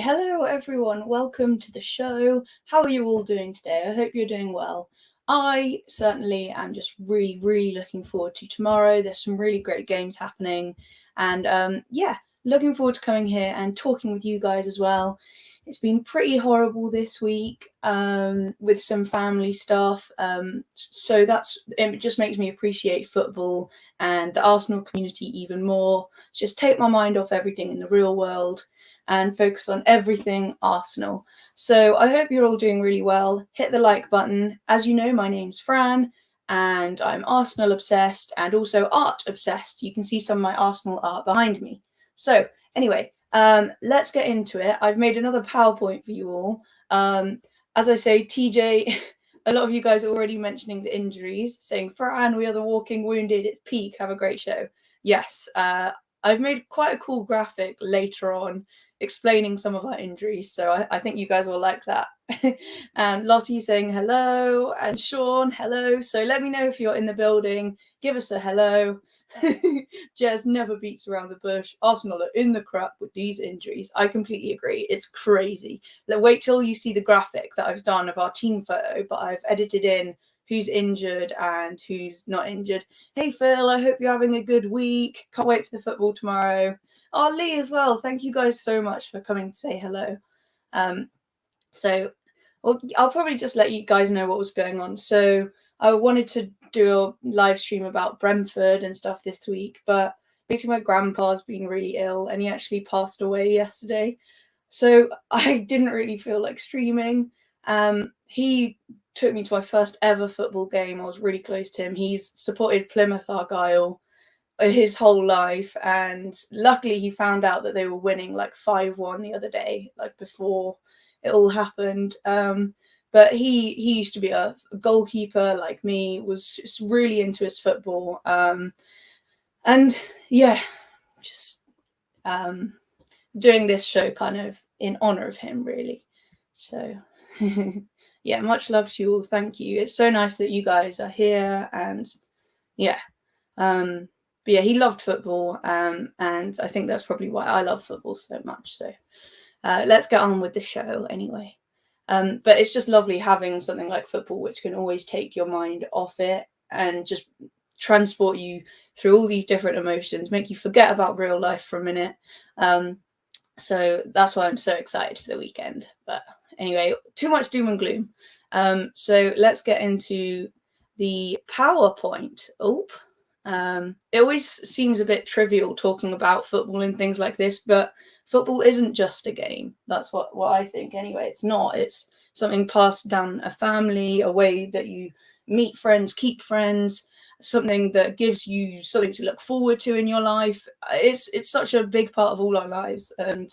Hello everyone, welcome to the show. How are you all doing today? I hope you're doing well. I certainly am just really looking forward to tomorrow. There's some really great games happening, and looking forward to coming here and talking with you guys as well. It's been pretty horrible this week with some family stuff, so it just makes me appreciate football and the Arsenal community even more. Just take my mind off everything in the real world and focus on everything Arsenal. So I hope you're all doing really well. Hit the like button. As you know, my name's Fran and I'm Arsenal obsessed and also art obsessed. You can see some of my Arsenal art behind me. So anyway, let's get into it. I've made another PowerPoint for you all. As I say, TJ, a lot of you guys are already mentioning the injuries, saying, Fran, we are the walking wounded. It's peak. Have a great show. Yes, I've made quite a cool graphic later on explaining some of our injuries, so I think you guys will like that. And Lottie saying hello, and Sean, hello. So let me know if you're in the building. Give us a hello. Jez never beats around the bush. Arsenal are in the crap with these injuries. I completely agree. It's crazy. Wait till you see the graphic that I've done of our team photo, but I've edited in who's injured and who's not injured. Hey Phil, I hope you're having a good week. Can't wait for the football tomorrow. Oh, Lee as well. Thank you guys so much for coming to say hello. I'll probably just let you guys know what was going on. So I wanted to do a live stream about Brentford and stuff this week, but basically my grandpa's been really ill and he actually passed away yesterday. So I didn't really feel like streaming. He took me to my first ever football game. I was really close to him. He's supported Plymouth Argyle his whole life, and luckily he found out that they were winning like 5-1 the other day, like before it all happened. But he used to be a goalkeeper like me, was really into his football, and yeah, just doing this show kind of in honor of him, really. So yeah, much love to you all. Thank you. It's so nice that you guys are here, and yeah. But yeah, he loved football, and I think that's probably why I love football so much. So let's get on with the show anyway. But it's just lovely having something like football, which can always take your mind off it and just transport you through all these different emotions, make you forget about real life for a minute. So that's why I'm so excited for the weekend. But anyway, too much doom and gloom. So let's get into the PowerPoint. It always seems a bit trivial talking about football and things like this, but football isn't just a game. That's what I think anyway. It's not. It's something passed down a family, a way that you meet friends, keep friends, something that gives you something to look forward to in your life. It's such a big part of all our lives, and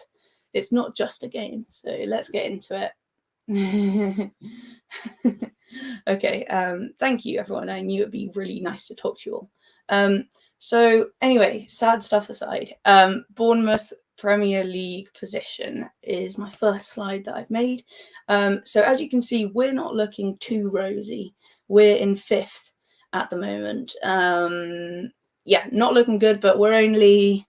it's not just a game. So let's get into it. Okay, thank you everyone. I knew it'd be really nice to talk to you all. So anyway, sad stuff aside, Bournemouth Premier League position is my first slide that I've made. So as you can see, we're not looking too rosy. We're in 5th at the moment. Yeah, not looking good, but we're only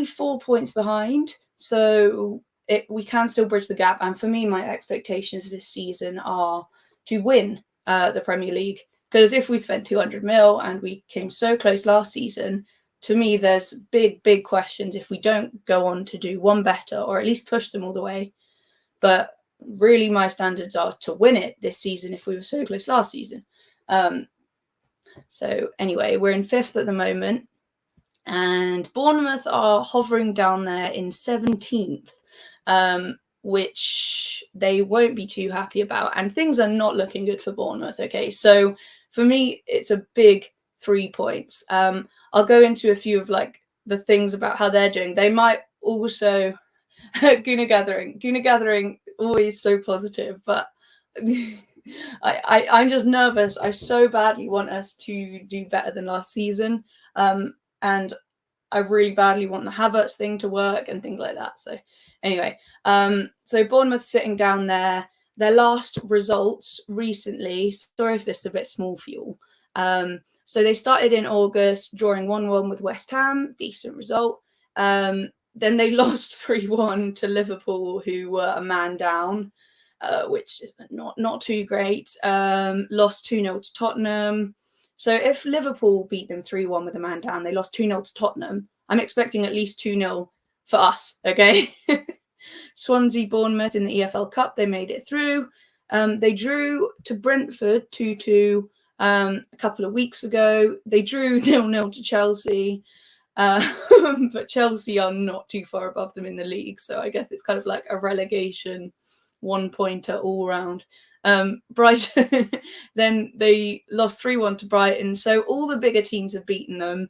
4 points behind. So we can still bridge the gap. And for me, my expectations this season are to win the Premier League. Because if we spent 200 mil and we came so close last season, to me, there's big questions if we don't go on to do one better or at least push them all the way. But really, my standards are to win it this season if we were so close last season. So anyway, we're in 5th at the moment. And Bournemouth are hovering down there in 17th, which they won't be too happy about. And things are not looking good for Bournemouth. Okay, so for me, it's a big 3 points. I'll go into a few of like the things about how they're doing. They might also Gooner gathering always so positive, but I'm just nervous. I so badly want us to do better than last season, and I really badly want the Havertz thing to work and things like that. So anyway, so Bournemouth sitting down there. Their last results recently, sorry if this is a bit small for you all. So they started in August, drawing 1-1 with West Ham, decent result. Then they lost 3-1 to Liverpool, who were a man down, which is not too great. Lost 2-0 to Tottenham. So if Liverpool beat them 3-1 with a man down, they lost 2-0 to Tottenham. I'm expecting at least 2-0 for us, okay? Swansea, Bournemouth in the EFL Cup, they made it through. They drew to Brentford 2-2 a couple of weeks ago. They drew 0-0 to Chelsea. But Chelsea are not too far above them in the league. So I guess it's kind of like a relegation one-pointer all round. Brighton, then they lost 3-1 to Brighton. So all the bigger teams have beaten them.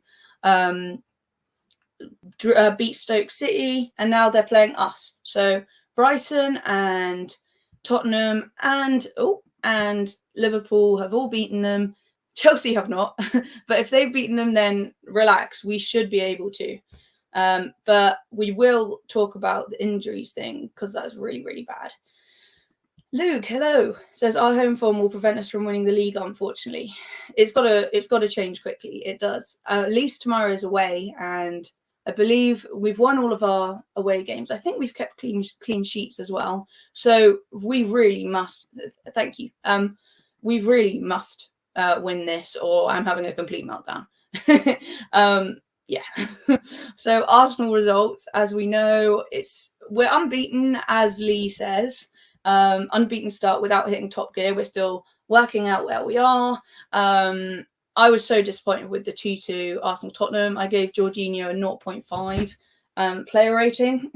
Beat Stoke City, and now they're playing us. So Brighton and Tottenham and Liverpool have all beaten them. Chelsea have not, but if they've beaten them, then relax. We should be able to. But we will talk about the injuries thing because that's really, really bad. Luke, hello, says our home form will prevent us from winning the league. Unfortunately, it's got to change quickly. It does. At least tomorrow is away, and I believe we've won all of our away games. I think we've kept clean sheets as well. So we really must. Thank you. We really must win this, or I'm having a complete meltdown. Yeah. So Arsenal results, as we know, we're unbeaten, as Lee says. Unbeaten start without hitting top gear. We're still working out where we are. I was so disappointed with the 2-2 Arsenal-Tottenham. I gave Jorginho a 0.5 player rating.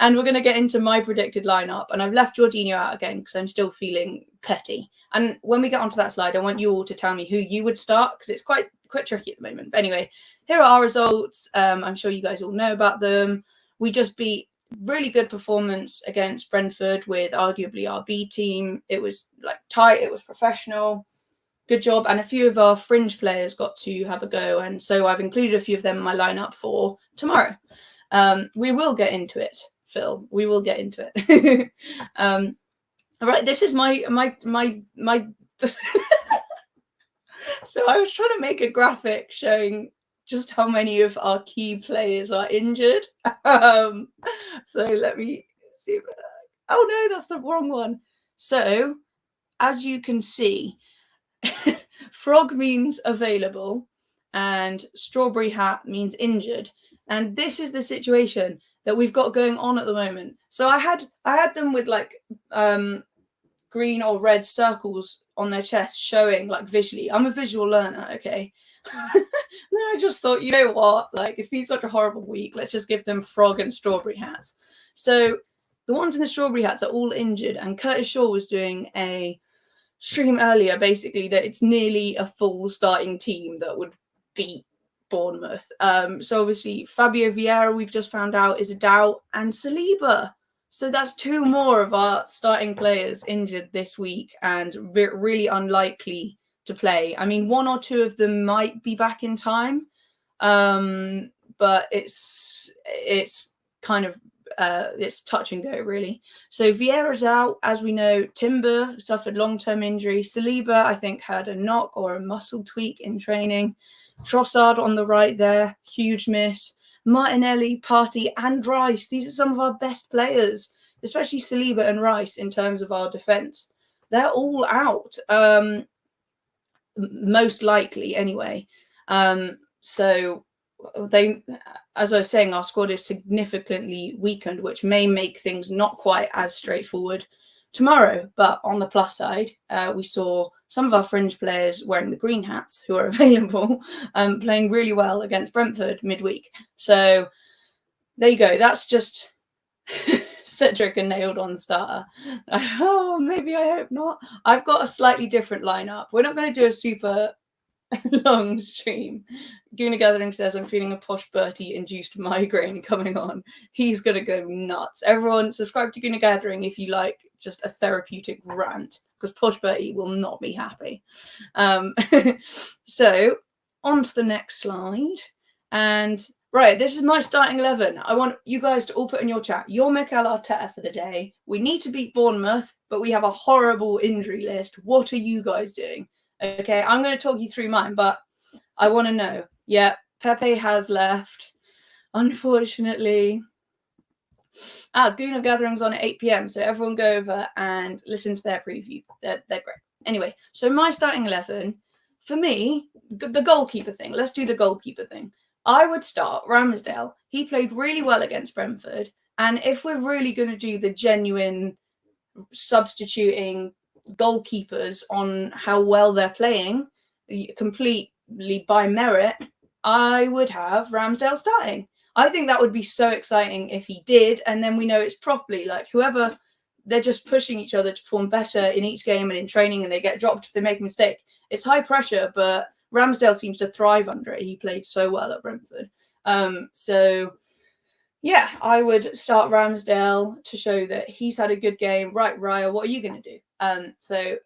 And we're going to get into my predicted lineup. And I've left Jorginho out again because I'm still feeling petty. And when we get onto that slide, I want you all to tell me who you would start because it's quite tricky at the moment. But anyway, here are our results. I'm sure you guys all know about them. We just beat really good performance against Brentford with arguably our B team. It was like tight. It was professional. Good job. And a few of our fringe players got to have a go. And so I've included a few of them in my lineup for tomorrow. We will get into it, Phil. We will get into it. All right. This is my So I was trying to make a graphic showing just how many of our key players are injured. So let me see. Oh no, that's the wrong one. So as you can see, frog means available and strawberry hat means injured. And this is the situation that we've got going on at the moment. So I had them with like green or red circles on their chest showing like visually. I'm a visual learner, okay? And then I just thought, you know what? Like, it's been such a horrible week. Let's just give them frog and strawberry hats. So the ones in the strawberry hats are all injured. And Curtis Shaw was doing a stream earlier, basically, that it's nearly a full starting team that would beat Bournemouth. So obviously, Fabio Vieira, we've just found out, is a doubt. And Saliba. So that's two more of our starting players injured this week and really unlikely to play. I mean, one or two of them might be back in time, but it's kind of it's touch and go really. So Vieira's out, as we know. Timber suffered long-term injury. Saliba, I think, had a knock or a muscle tweak in training. Trossard on the right there, huge miss. Martinelli, Partey, and Reiss. These are some of our best players, especially Saliba and Reiss in terms of our defence. They're all out. Most likely anyway. So they, as I was saying, our squad is significantly weakened, which may make things not quite as straightforward tomorrow. But on the plus side, we saw some of our fringe players wearing the green hats who are available, playing really well against Brentford midweek. So there you go. That's just Cedric and nailed on starter. Oh, maybe, I hope not. I've got a slightly different lineup. We're not going to do a super long stream. Gooner Gathering says, I'm feeling a posh Bertie induced migraine coming on. He's going to go nuts. Everyone subscribe to Gooner Gathering if you like just a therapeutic rant, because posh Bertie will not be happy. So on to the next slide. And right, this is my starting 11. I want you guys to all put in your chat, you're Mikel Arteta for the day. We need to beat Bournemouth, but we have a horrible injury list. What are you guys doing? Okay, I'm going to talk you through mine, but I want to know. Yeah, Pepe has left. unfortunately. Gooner Gathering's on at 8 p.m, so everyone go over and listen to their preview. They're great. Anyway, so my starting 11, for me, the goalkeeper thing. Let's do the goalkeeper thing. I would start Ramsdale. He played really well against Brentford, and if we're really going to do the genuine substituting goalkeepers on how well they're playing, completely by merit, I would have Ramsdale starting. I think that would be so exciting if he did, and then we know it's properly like whoever, they're just pushing each other to perform better in each game and in training, and they get dropped if they make a mistake. It's high pressure, but Ramsdale seems to thrive under it. He played so well at Brentford. So yeah, I would start Ramsdale to show that he's had a good game. Right, Raya, what are you going to do? So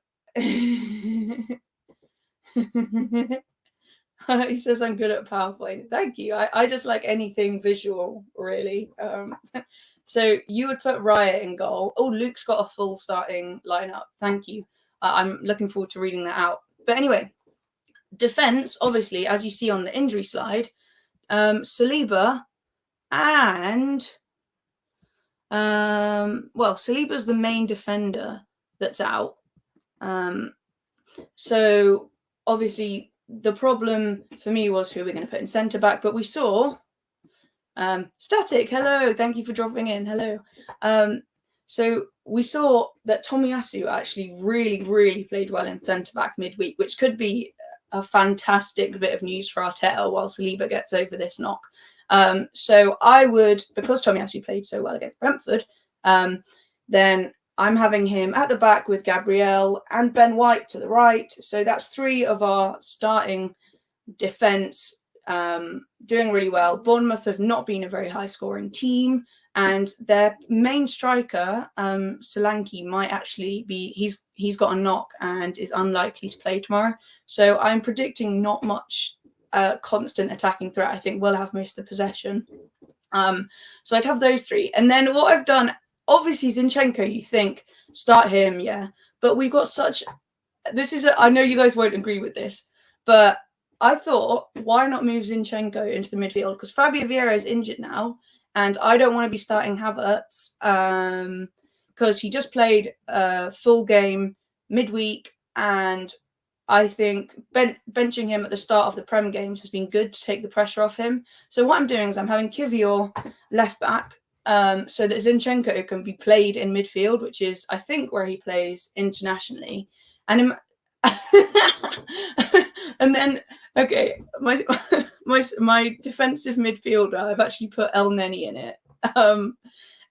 he says I'm good at PowerPoint. Thank you. I just like anything visual, really. So you would put Raya in goal. Oh, Luke's got a full starting lineup. Thank you. I'm looking forward to reading that out. But anyway, defense, obviously, as you see on the injury slide, Saliba and Saliba's the main defender that's out. So obviously the problem for me was who we're going to put in centre back, but we saw Static. Hello, thank you for dropping in. Hello. So we saw that Tomiyasu actually really played well in centre back midweek, which could be a fantastic bit of news for Arteta while Saliba gets over this knock. So I would, because Tomiyasu played so well against Brentford, then I'm having him at the back with Gabriel and Ben White to the right. So that's 3 of our starting defence doing really well. Bournemouth have not been a very high-scoring team, and their main striker, Solanke, might actually be, he's got a knock and is unlikely to play tomorrow. So I'm predicting not much constant attacking threat. I think we'll have most of the possession. So I'd have those 3. And then what I've done, obviously Zinchenko, you think, start him, yeah. But we've got such, I know you guys won't agree with this, but I thought, why not move Zinchenko into the midfield? Because Fabio Vieira is injured now, and I don't want to be starting Havertz because he just played a full game midweek, and I think benching him at the start of the Prem games has been good to take the pressure off him. So what I'm doing is I'm having Kivior left back so that Zinchenko can be played in midfield, which is, I think, where he plays internationally. And and then, okay, my defensive midfielder, I've actually put El Neni in it.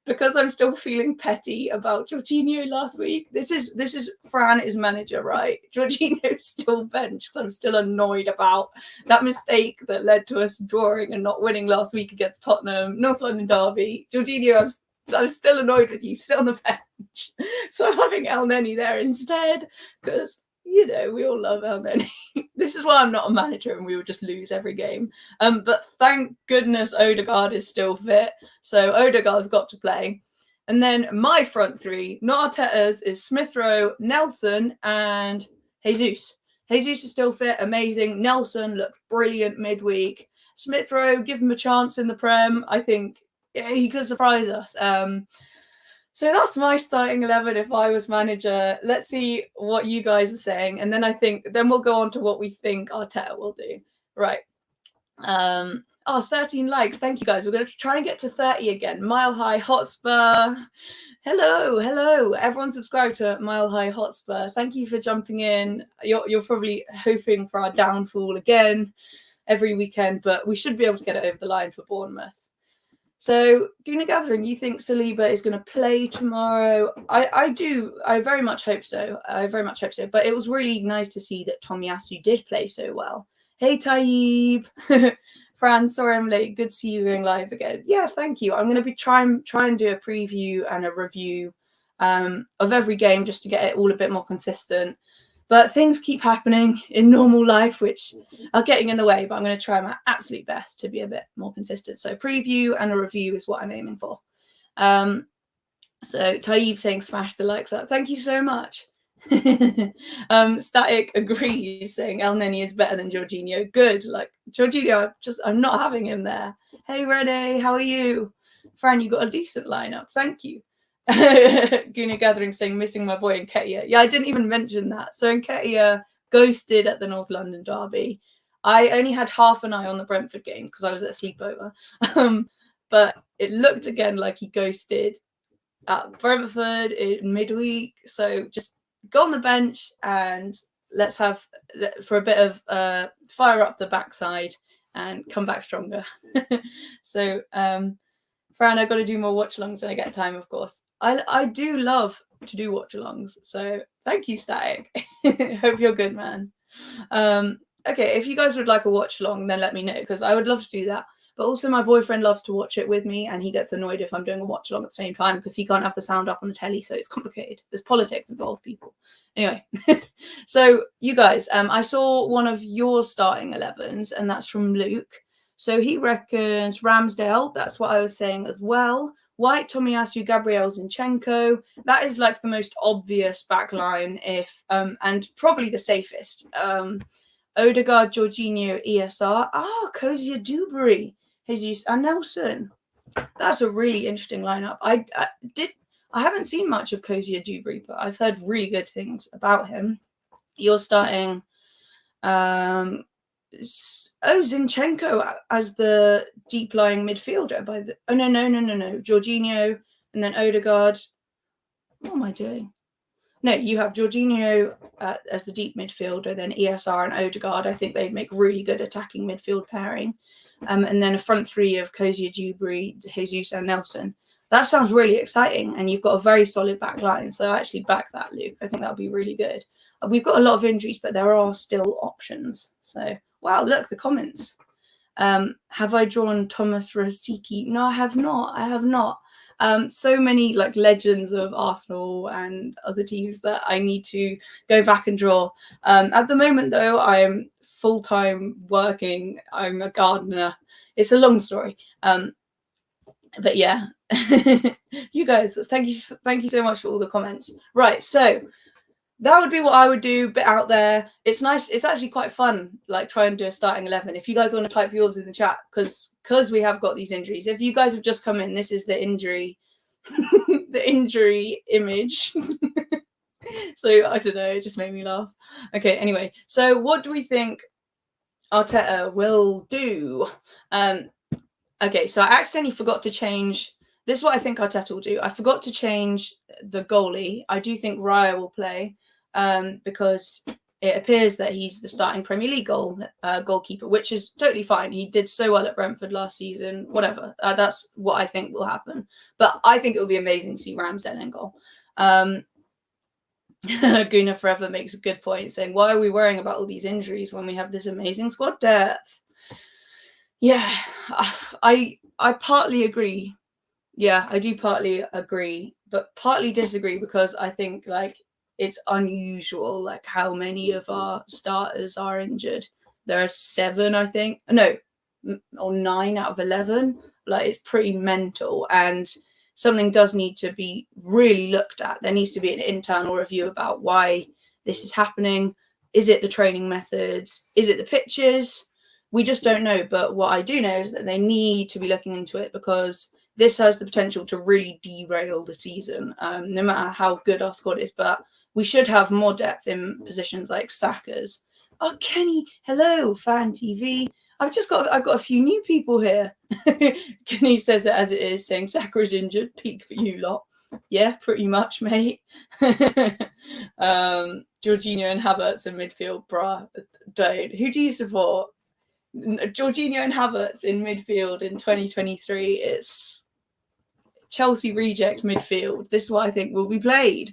Because I'm still feeling petty about Jorginho last week. This is Fran is manager, right? Jorginho's still benched. I'm still annoyed about that mistake that led to us drawing and not winning last week against Tottenham, North London derby. Jorginho, I'm still annoyed with you, still on the bench. So I'm having El Neni there instead because, you know, we all love El Neni. This is why I'm not a manager and we would just lose every game. But thank goodness Odegaard is still fit. So Odegaard's got to play. And then my front 3, not Arteta's, is Smith Rowe, Nelson, and Jesus. Jesus is still fit, amazing. Nelson looked brilliant midweek. Smith Rowe, give him a chance in the Prem. I think he could surprise us. So that's my starting 11 if I was manager. Let's see what you guys are saying. And then then we'll go on to what we think Arteta will do. Right. 13 likes. Thank you, guys. We're going to try and get to 30 again. Mile High Hotspur. Hello. Everyone subscribe to Mile High Hotspur. Thank you for jumping in. You're probably hoping for our downfall again every weekend, but we should be able to get it over the line for Bournemouth. So, Gooner Gathering, you think Saliba is going to play tomorrow? I do. I very much hope so. But it was really nice to see that Tomiyasu did play so well. Hey, Taib. Fran, sorry I'm late. Good to see you going live again. Yeah, thank you. I'm going to be try and do a preview and a review of every game just to get it all a bit more consistent. But things keep happening in normal life, which are getting in the way. But I'm going to try my absolute best to be a bit more consistent. So preview and a review is what I'm aiming for. So Taib saying smash the likes up. Thank you so much. Static agrees, saying El Neni is better than Jorginho. Good. Like Jorginho, I'm not having him there. Hey Rene, how are you? Fran, you got a decent lineup. Thank you. Gooner Gathering saying missing my boy Nketiah. Yeah, I didn't even mention that. So Nketiah ghosted at the North London derby. I only had half an eye on the Brentford game because I was at a sleepover. But it looked again like he ghosted at Brentford in midweek. So just go on the bench and let's have for a bit of fire up the backside and come back stronger. So Fran, I've got to do more watch-alongs when I get time, of course. I do love to do watch-alongs, so thank you, Static. Hope you're good, man. Okay, if you guys would like a watch-along, then let me know, because I would love to do that. But also my boyfriend loves to watch it with me, and he gets annoyed if I'm doing a watch-along at the same time, because he can't have the sound up on the telly, so it's complicated. There's politics involved, people. Anyway, so you guys, I saw one of your starting 11s, and that's from Luke. So he reckons Ramsdale, that's what I was saying as well. White, Tomiyasu, Gabriel, Zinchenko. That is like the most obvious backline and probably the safest. Odegaard, Jorginho, ESR. Kozia Dewberry, Jesus and Nelson. That's a really interesting lineup. I haven't seen much of Kozia Dewberry, but I've heard really good things about him. You're starting Zinchenko as the deep lying midfielder no. Jorginho and then Odegaard. What am I doing? No, you have Jorginho as the deep midfielder, then ESR and Odegaard. I think they'd make really good attacking midfield pairing. And then a front three of Kozia Dewberry, Jesus and Nelson. That sounds really exciting. And you've got a very solid back line. So I actually back that, Luke. I think that would be really good. We've got a lot of injuries, but there are still options. So, wow, look, the comments. Have I drawn Thomas Rosicky? No, I have not. I have not. So many like legends of Arsenal and other teams that I need to go back and draw. At the moment, though, I am full-time working. I'm a gardener. It's a long story. But yeah, you guys, thank you so much for all the comments. Right, so that would be what I would do, bit out there. It's nice. It's actually quite fun, like try and do a starting 11. If you guys want to type yours in the chat, because we have got these injuries. If you guys have just come in, this is the injury, the injury image. So I don't know, it just made me laugh. Okay, anyway, so what do we think Arteta will do? Okay, so I accidentally forgot to change. This is what I think Arteta will do. I forgot to change the goalie. I do think Raya will play because it appears that he's the starting Premier League goalkeeper, which is totally fine. He did so well at Brentford last season. Whatever. That's what I think will happen. But I think it would be amazing to see Ramsdale in goal. Guna Forever makes a good point, saying, why are we worrying about all these injuries when we have this amazing squad depth? Yeah, I partly agree. Yeah, I do partly agree, but partly disagree because I think like it's unusual like how many of our starters are injured. There are 7, I think. No, or 9 out of 11. Like it's pretty mental, and something does need to be really looked at. There needs to be an internal review about why this is happening. Is it the training methods? Is it the pitches? We just don't know. But what I do know is that they need to be looking into it because this has the potential to really derail the season, no matter how good our squad is. But we should have more depth in positions like Saka's. Oh, Kenny, hello, Fan TV. I've got a few new people here. Kenny says it as it is, saying Saka is injured. Peak for you lot. Yeah, pretty much, mate. Jorginho and Havertz in midfield, bruh. Don't. Who do you support? Jorginho and Havertz in midfield in 2023. It's Chelsea reject midfield. This is what I think will be played.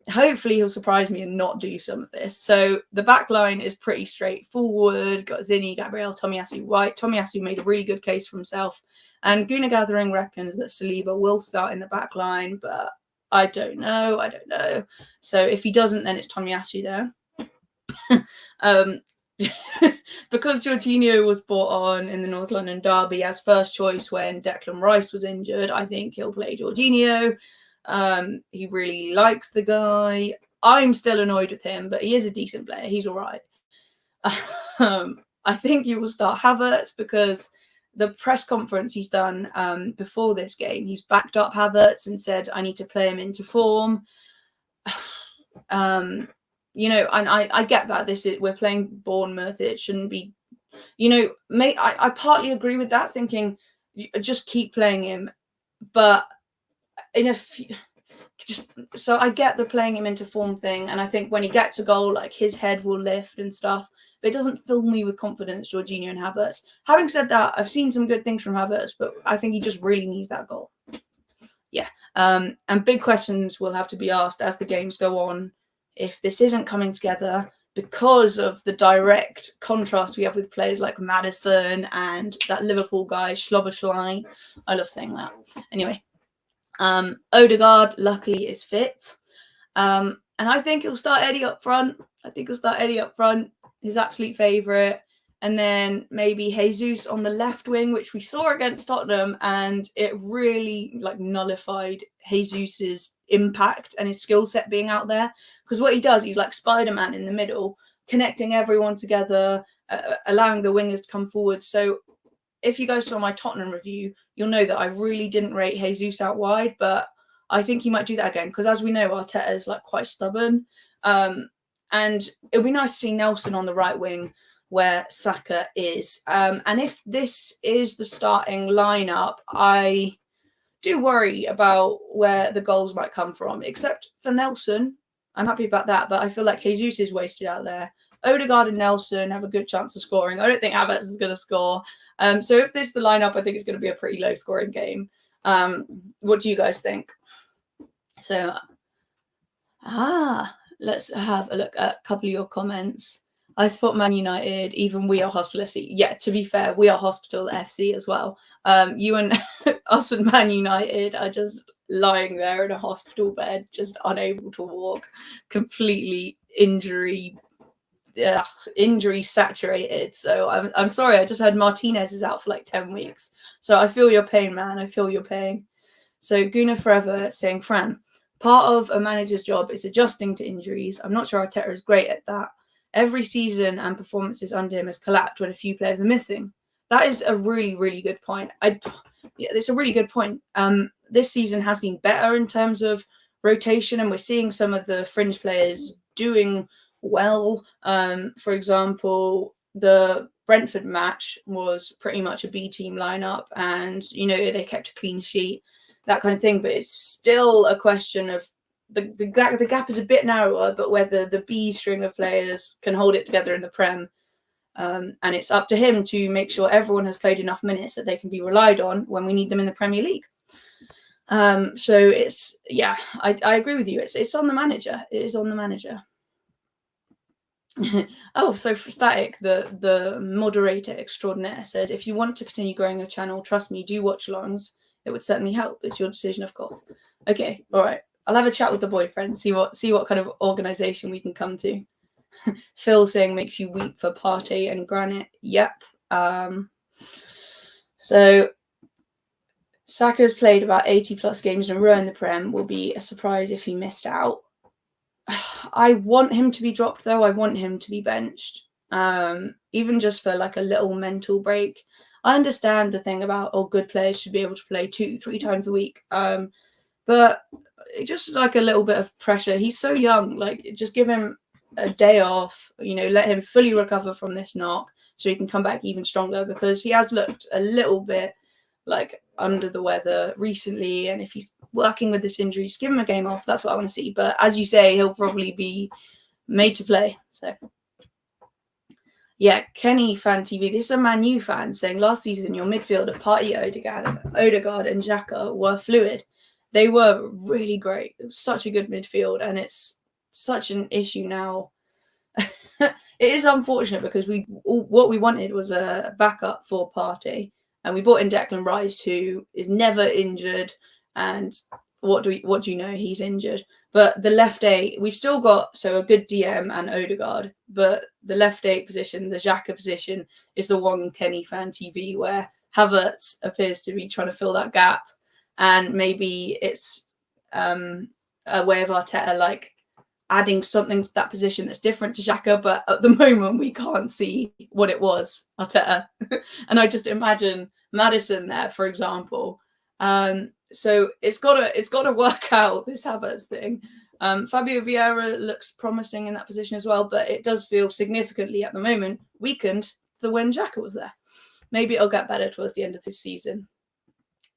Hopefully he'll surprise me and not do some of this. So the back line is pretty straightforward. Got Zinni, Gabriel, Tomiyasu, White. Tomiyasu made a really good case for himself. And Guna Gathering reckons that Saliba will start in the back line, but I don't know. So if he doesn't, then it's Tomiyasu there. Because Jorginho was brought on in the North London derby as first choice when Declan Rice was injured, I think he'll play Jorginho. He really likes the guy. I'm still annoyed with him, but he is a decent player. He's all right. I think he will start Havertz because the press conference he's done before this game, he's backed up Havertz and said, I need to play him into form. And I get that we're playing Bournemouth. It shouldn't be, I partly agree with that, thinking just keep playing him. But so I get the playing him into form thing, and I think when he gets a goal, like his head will lift and stuff. But it doesn't fill me with confidence, Jorginho and Havertz. Having said that, I've seen some good things from Havertz, but I think he just really needs that goal. Yeah. And big questions will have to be asked as the games go on if this isn't coming together because of the direct contrast we have with players like Maddison and that Liverpool guy, Schloberschlein. I love saying that. Anyway, Odegaard, luckily, is fit. And I think he'll start Eddie up front. His absolute favourite. And then maybe Jesus on the left wing, which we saw against Tottenham, and it really nullified Jesus's impact and his skill set being out there. Because what he does, he's like Spider-Man in the middle, connecting everyone together, allowing the wingers to come forward. So if you guys saw my Tottenham review, you'll know that I really didn't rate Jesus out wide, but I think he might do that again. Because as we know, Arteta is quite stubborn. And it'll be nice to see Nelson on the right wing where Saka is. And if this is the starting lineup, I do worry about where the goals might come from. Except for Nelson, I'm happy about that. But I feel like Jesus is wasted out there. Odegaard and Nelson have a good chance of scoring. I don't think Havertz is going to score. So if this is the lineup, I think it's going to be a pretty low-scoring game. What do you guys think? So, let's have a look at a couple of your comments. I support Man United, even we are Hospital FC. Yeah, to be fair, we are Hospital FC as well. You and us and Man United are just lying there in a hospital bed, just unable to walk, completely injury saturated. So I'm sorry, I just heard Martinez is out for 10 weeks. So I feel your pain, man. I feel your pain. So Gooner Forever saying, Fran, part of a manager's job is adjusting to injuries. I'm not sure Arteta is great at that. Every season and performances under him has collapsed when a few players are missing. That is a really, really good point. It's a really good point. This season has been better in terms of rotation, and we're seeing some of the fringe players doing well. For example, the Brentford match was pretty much a B team lineup, and they kept a clean sheet, that kind of thing. But it's still a question of the gap is a bit narrower, but whether the B string of players can hold it together in the Prem. And it's up to him to make sure everyone has played enough minutes that they can be relied on when we need them in the Premier League. So it's, I agree with you. It's on the manager. It is on the manager. Oh, so for Static, the moderator extraordinaire says, if you want to continue growing your channel, trust me, do watch-alongs. It would certainly help. It's your decision, of course. Okay, all right. I'll have a chat with the boyfriend, see what kind of organisation we can come to. Phil saying makes you weep for Partey and Granite. Yep. So Saka's played about 80 plus games in a row in the Prem. Will be a surprise if he missed out. I want him to be dropped though. I want him to be benched. Even just for a little mental break. I understand the thing about good players should be able to play 2-3 times a week. But just a little bit of pressure. He's so young. Just give him a day off. Let him fully recover from this knock so he can come back even stronger, because he has looked a little bit under the weather recently. And if he's working with this injury, just give him a game off. That's what I want to see. But as you say, he'll probably be made to play. So yeah, Kenny Fan TV. This is a Man U fan saying, last season your midfield of Partey, Odegaard and Xhaka were fluid. They were really great. It was such a good midfield, and it's such an issue now. It is unfortunate because what we wanted was a backup for Partey, and we brought in Declan Rice, who is never injured. And what do you know? He's injured. But the left eight, we've still got a good DM and Odegaard, but the left eight position, the Xhaka position, is the one Kenny Fan TV where Havertz appears to be trying to fill that gap. And maybe it's a way of Arteta like adding something to that position that's different to Xhaka, but at the moment we can't see what it was, Arteta. And I just imagine Maddison there, for example. So it's gotta work out, this Havertz thing. Fabio Vieira looks promising in that position as well, but it does feel significantly at the moment weakened than when Xhaka was there. Maybe it'll get better towards the end of this season.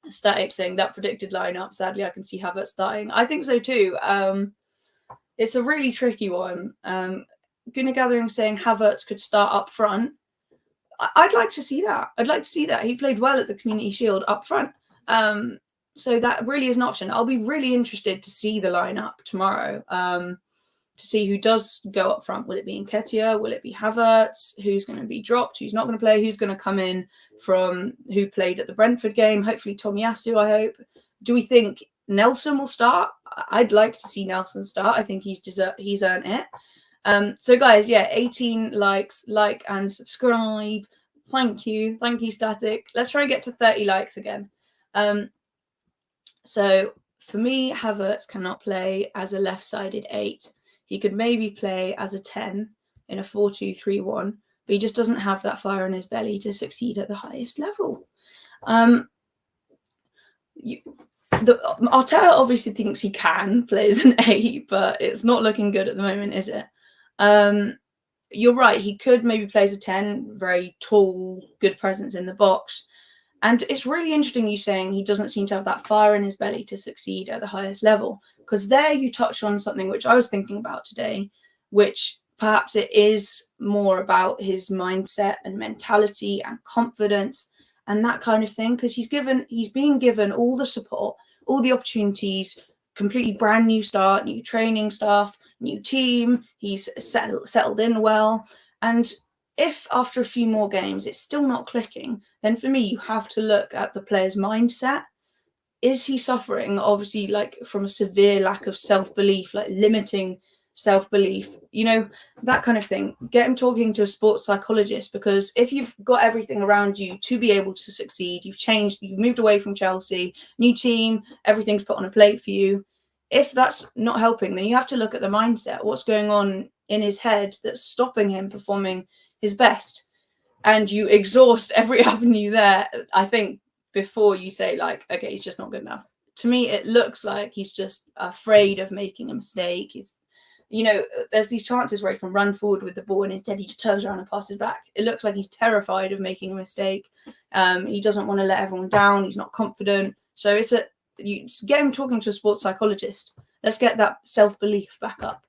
Static saying that predicted lineup. Sadly, I can see Havertz starting. I think so too. It's a really tricky one. Gooner Gathering saying Havertz could start up front. I'd like to see that. I'd like to see that. He played well at the Community Shield up front. So that really is an option. I'll be really interested to see the lineup tomorrow. To see who does go up front. Will it be Nketiah? Will it be Havertz? Who's going to be dropped? Who's not going to play? Who's going to come in from who played at the Brentford game? Hopefully Tomiyasu, I hope. Do we think Nelson will start? I'd like to see Nelson start. I think he's earned it. So guys, yeah, 18 likes, like and subscribe. Thank you, Static. Let's try and get to 30 likes again. So for me, Havertz cannot play as a left-sided 8. He could maybe play as a 10 in a 4-2-3-1, but he just doesn't have that fire in his belly to succeed at the highest level. Arteta obviously thinks he can play as an 8, but it's not looking good at the moment, is it? You're right, he could maybe play as a 10, very tall, good presence in the box. And it's really interesting you saying he doesn't seem to have that fire in his belly to succeed at the highest level. Because there you touched on something which I was thinking about today, which perhaps it is more about his mindset and mentality and confidence and that kind of thing. Because he's being given all the support, all the opportunities, completely brand new start, new training staff, new team. He's settled in well. And if after a few more games it's still not clicking, then for me, you have to look at the player's mindset. Is he suffering, obviously, like from a severe lack of self-belief, like limiting self-belief, you know, that kind of thing? Get him talking to a sports psychologist, because if you've got everything around you to be able to succeed, you've changed, you've moved away from Chelsea, new team, everything's put on a plate for you. If that's not helping, then you have to look at the mindset. What's going on in his head that's stopping him performing his best? And you exhaust every avenue there, I think, before you say, like, okay, he's just not good enough. To me, it looks like he's just afraid of making a mistake. He's, you know, there's these chances where he can run forward with the ball and instead he just turns around and passes back. It looks like he's terrified of making a mistake. He doesn't want to let everyone down. He's not confident. So you get him talking to a sports psychologist. Let's get that self-belief back up.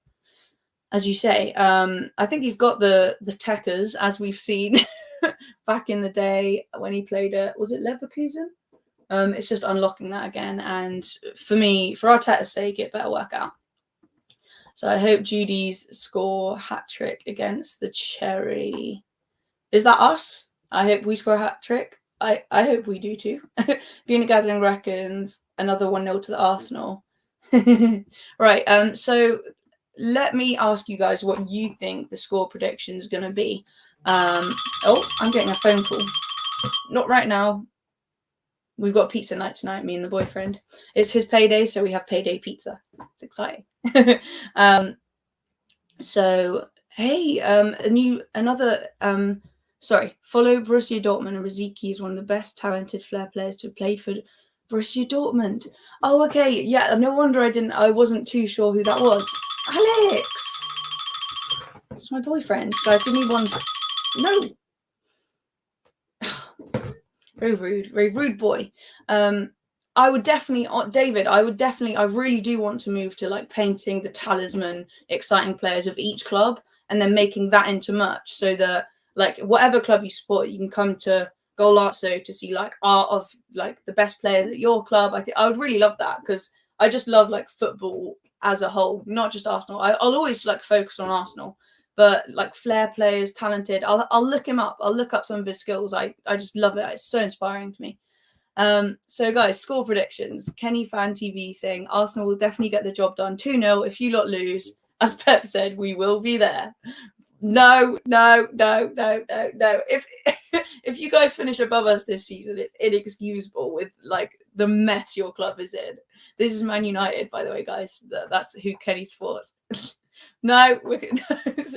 As you say, I think he's got the techers, as we've seen back in the day when he played at, was it Leverkusen? It's just unlocking that again. And for me, for Arteta's sake, it better work out. So I hope Judy's score hat-trick against the Cherry. Is that us? I hope we score a hat-trick. I hope we do too. Gooner Gathering reckons another 1-0 to the Arsenal. Right, so let me ask you guys what you think the score prediction is going to be. Oh, I'm getting a phone call. Not right now. We've got pizza night tonight, me and the boyfriend. It's his payday, so we have payday pizza. It's exciting. So, hey, follow Borussia Dortmund. And Riziki is one of the best talented flair players to have played for Borussia Dortmund. Oh, okay. Yeah, no wonder I wasn't too sure who that was. Alex! It's my boyfriend. Guys, give me one. No. Very rude boy. I would definitely, David, I really do want to move to like painting the talisman, exciting players of each club and then making that into merch so that like whatever club you support, you can come to Golartzo to see like art of like the best players at your club. I think I would really love that because I just love like football as a whole, not just Arsenal. I'll always like focus on Arsenal, but like flair players, talented. I'll look him up. I'll look up some of his skills. I just love it. It's so inspiring to me. So guys, score predictions. Kenny Fan TV saying Arsenal will definitely get the job done 2-0. If you lot lose, as Pep said, we will be there. No. If you guys finish above us this season, it's inexcusable with like the mess your club is in. This is Man United, by the way, guys. That's who Kenny supports. No, it's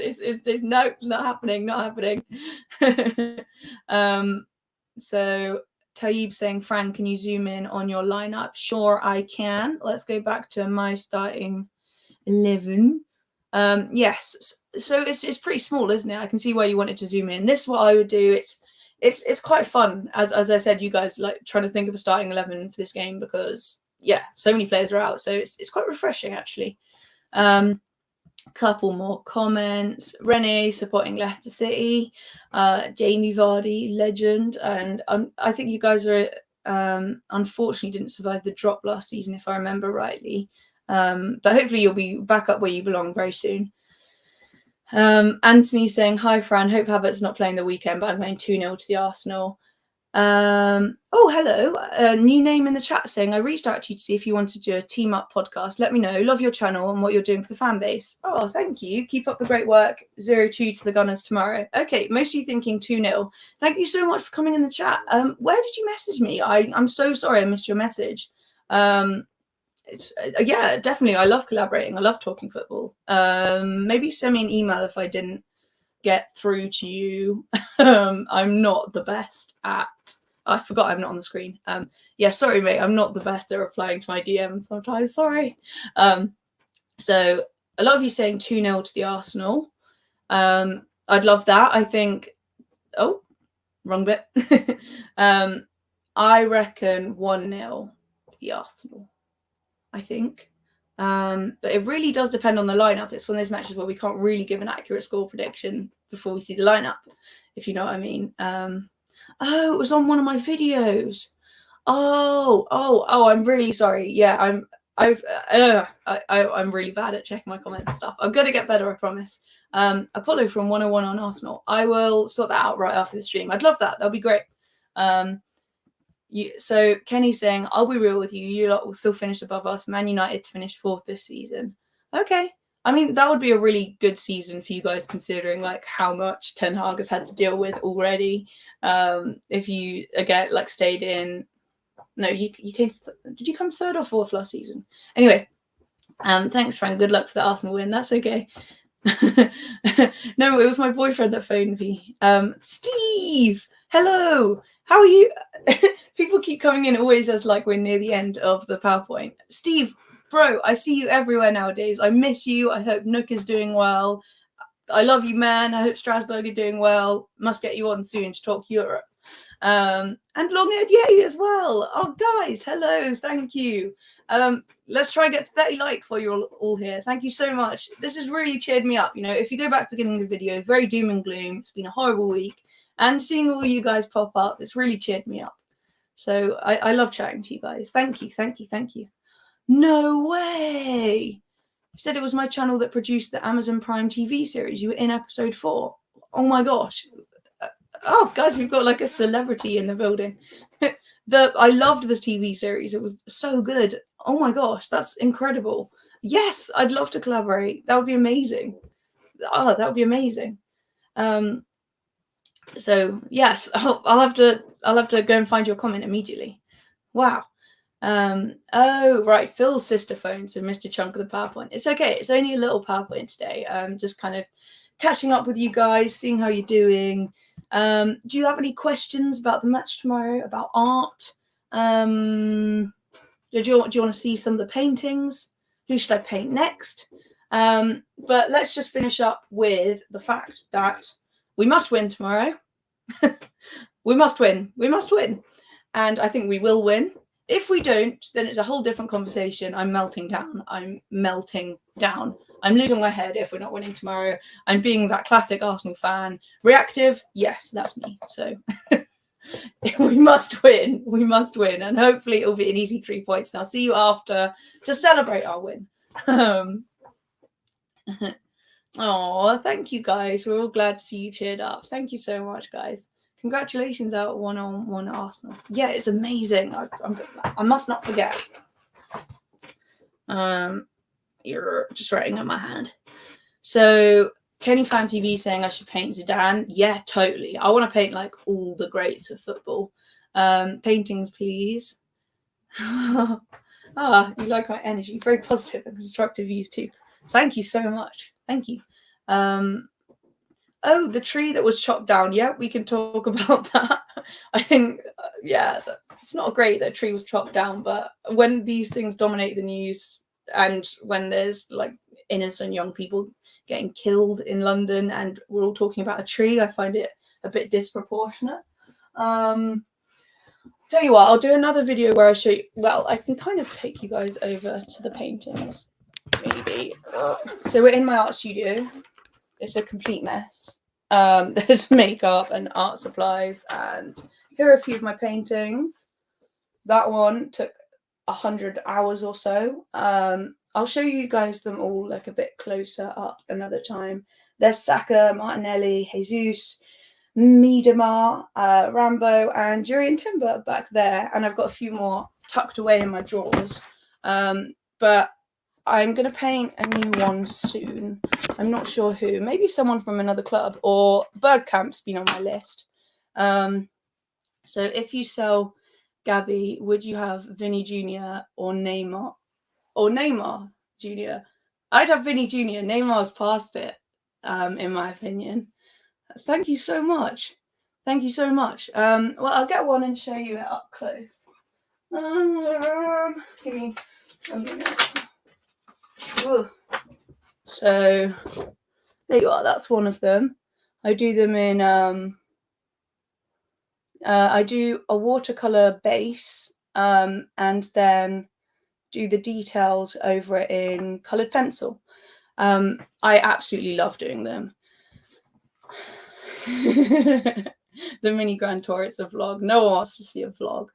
not happening. So Taib saying, Frank, can you zoom in on your lineup? Sure, I can. Let's go back to my starting 11. Yes, so it's pretty small, isn't it? I can see why you wanted to zoom in. This is what I would do. It's quite fun, as I said, you guys like trying to think of a starting 11 for this game because so many players are out, so it's quite refreshing actually. Couple more comments. Rene supporting Leicester City, Jamie Vardy, legend, and I think you guys are unfortunately didn't survive the drop last season if I remember rightly. But hopefully you'll be back up where you belong very soon. Anthony saying, hi Fran, hope Havertz not playing the weekend, but I'm going 2-0 to the Arsenal. Oh, hello. New name in the chat saying, I reached out to you to see if you wanted to do a team up podcast. Let me know. Love your channel and what you're doing for the fan base. Oh, thank you. Keep up the great work. 0-2 to the Gunners tomorrow. Okay, mostly thinking 2-0. Thank you so much for coming in the chat. Where did you message me? I'm so sorry I missed your message. It's definitely. I love collaborating. I love talking football. Maybe send me an email if I didn't get through to you. I'm not the best at. I forgot I'm not on the screen. Sorry, mate. I'm not the best at replying to my DMs sometimes. Sorry. So a lot of you saying 2-0 to the Arsenal. I'd love that. I think. Oh, wrong bit. I reckon 1-0 to the Arsenal. I think. But it really does depend on the lineup. It's one of those matches where we can't really give an accurate score prediction before we see the lineup, if you know what I mean. It was on one of my videos. I'm really sorry. Yeah, I'm really bad at checking my comments and stuff. I'm gonna get better, I promise. Apollo from 101 on Arsenal. I will sort that out right after the stream. I'd love that. That'll be great. So Kenny's saying, I'll be real with you. You lot will still finish above us. Man United to finish 4th this season. Okay. I mean, that would be a really good season for you guys, considering like how much Ten Hag has had to deal with already. If you again like stayed in, no, you came. Did you come 3rd or 4th last season? Anyway, thanks, Frank. Good luck for the Arsenal win. That's okay. No, it was my boyfriend that phoned me. Steve, hello. How are you? People keep coming in always as like we're near the end of the PowerPoint. Steve, bro, I see you everywhere nowadays. I miss you. I hope Nook is doing well. I love you, man. I hope Strasbourg are doing well. Must get you on soon to talk Europe. And long-haired Yay as well. Oh, guys, hello. Thank you. Let's try and get to 30 likes while you're all here. Thank you so much. This has really cheered me up. You know, if you go back to the beginning of the video, very doom and gloom. It's been a horrible week. And seeing all you guys pop up, it's really cheered me up. So I love chatting to you guys. Thank you. No way. You said it was my channel that produced the Amazon Prime TV series. You were in episode 4. Oh my gosh. Oh, guys, we've got like a celebrity in the building. I loved the TV series. It was so good. Oh my gosh, that's incredible. Yes, I'd love to collaborate. That would be amazing. Oh, that would be amazing. So yes, I'll have to go and find your comment immediately. Wow. Oh right, Phil's sister phone, so missed a chunk of the PowerPoint. It's okay. It's only a little PowerPoint today. Just kind of catching up with you guys, seeing how you're doing. Do you have any questions about the match tomorrow? About art? Do you want to see some of the paintings? Who should I paint next? But let's just finish up with the fact that we must win tomorrow. We must win. And I think we will win. If we don't, then it's a whole different conversation. I'm melting down. I'm losing my head if we're not winning tomorrow. I'm being that classic Arsenal fan. Reactive, yes, that's me. So we must win. And hopefully it'll be an easy 3 points. And I'll see you after to celebrate our win. Oh, thank you guys. We're all glad to see you cheered up. Thank you so much, guys. Congratulations out 1-on-1 Arsenal. Yeah, it's amazing. I must not forget. You're just writing on my hand. So Kenny Fan TV saying I should paint Zidane. Yeah, totally. I want to paint like all the greats of football. Paintings, please. You like my energy. Very positive and constructive views too. Thank you so much. Thank you. Oh, the tree that was chopped down. Yeah, we can talk about that. I think, yeah, it's not great that a tree was chopped down, but when these things dominate the news and when there's like innocent young people getting killed in London and we're all talking about a tree, I find it a bit disproportionate. Tell you what, I'll do another video where I show you, well, I can kind of take you guys over to the paintings, maybe. So we're in my art studio. It's a complete mess. There's makeup and art supplies, and here are a few of my paintings. That one took 100 hours or so. I'll show you guys them all like a bit closer up another time. There's Saka, Martinelli, Jesus, Miedemar, Rambo, and Jurien Timber back there. And I've got a few more tucked away in my drawers. But I'm going to paint a new one soon. I'm not sure who. Maybe someone from another club, or Bergkamp's been on my list. So if you sell Gabby, would you have Vinny Jr. or Neymar? Or Neymar Jr.? I'd have Vinny Jr. Neymar's past it, in my opinion. Thank you so much. Thank you so much. Well, I'll get one and show you it up close. Give me a minute. Ooh. So there you are. That's one of them. I do them in I do a watercolor base and then do the details over it in colored pencil. I absolutely love doing them. The mini Grand Tour, it's a vlog. No one wants to see a vlog.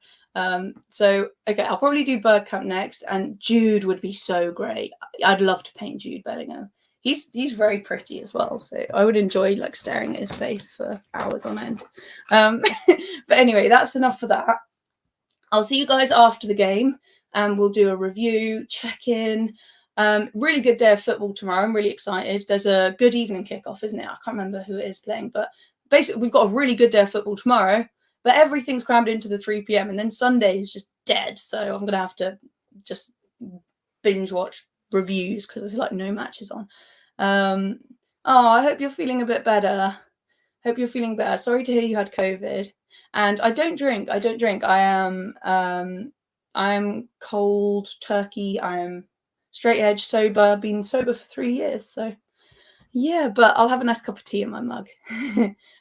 So okay, I'll probably do Bergkamp next, and Jude would be so great. I'd love to paint Jude Bellingham. He's very pretty as well, so I would enjoy like staring at his face for hours on end. But anyway, that's enough for that. I'll see you guys after the game, and we'll do a review, check-in. Really good day of football tomorrow. I'm really excited. There's a good evening kickoff, isn't it? I can't remember who it is playing, but basically we've got a really good day of football tomorrow, but everything's crammed into the 3 p.m. and then Sunday is just dead. So I'm going to have to just binge watch reviews because there's like no matches on. I hope you're feeling a bit better. Hope you're feeling better. Sorry to hear you had COVID. And I don't drink. I am cold turkey. I am straight edge sober. Been sober for 3 years. So yeah, but I'll have a nice cup of tea in my mug.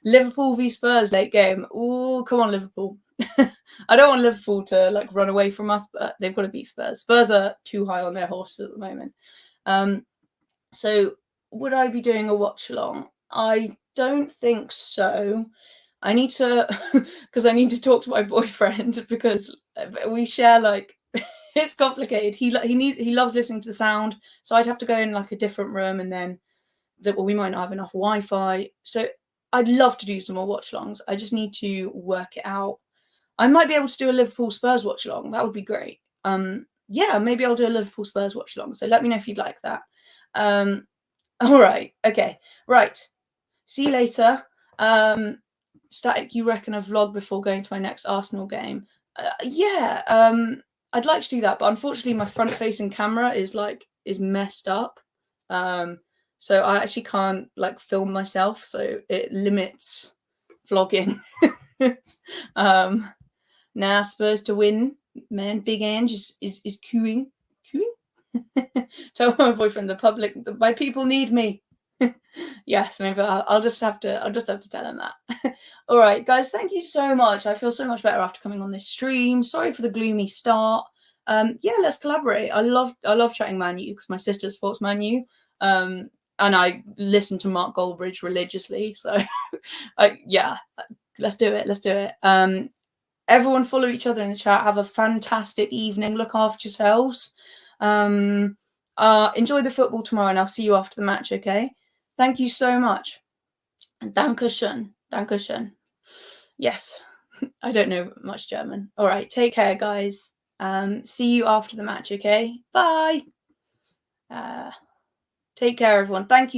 Liverpool v Spurs late game. Ooh, come on, Liverpool. I don't want Liverpool to like run away from us, but they've got to beat Spurs. Spurs are too high on their horses at the moment. So would I be doing a watch along? I don't think so. I need to, because I need to talk to my boyfriend because we share like it's complicated. He loves listening to the sound, so I'd have to go in like a different room, and then we might not have enough Wi-Fi. So I'd love to do some more watch-alongs. I just need to work it out. I might be able to do a Liverpool Spurs watch-along. That would be great. Yeah, maybe I'll do a Liverpool Spurs watch-along. So let me know if you'd like that. All right. Okay. Right. See you later. Static, you reckon a vlog before going to my next Arsenal game? Yeah. I'd like to do that, but unfortunately my front-facing camera is messed up. So I actually can't like film myself, so it limits vlogging. Now Spurs to win, man. Big Ange is cooing. Tell my boyfriend, my people need me. Yes, maybe I'll just have to tell him that. All right, guys, thank you so much. I feel so much better after coming on this stream. Sorry for the gloomy start. Yeah, let's collaborate. I love chatting Man U because my sister supports Man U. And I listen to Mark Goldbridge religiously. So, yeah, let's do it. Everyone follow each other in the chat. Have a fantastic evening. Look after yourselves. Enjoy the football tomorrow, and I'll see you after the match, okay? Thank you so much. Dankeschön. Dankeschön. Yes, I don't know much German. All right, take care, guys. See you after the match, okay? Bye. Take care, everyone. Thank you so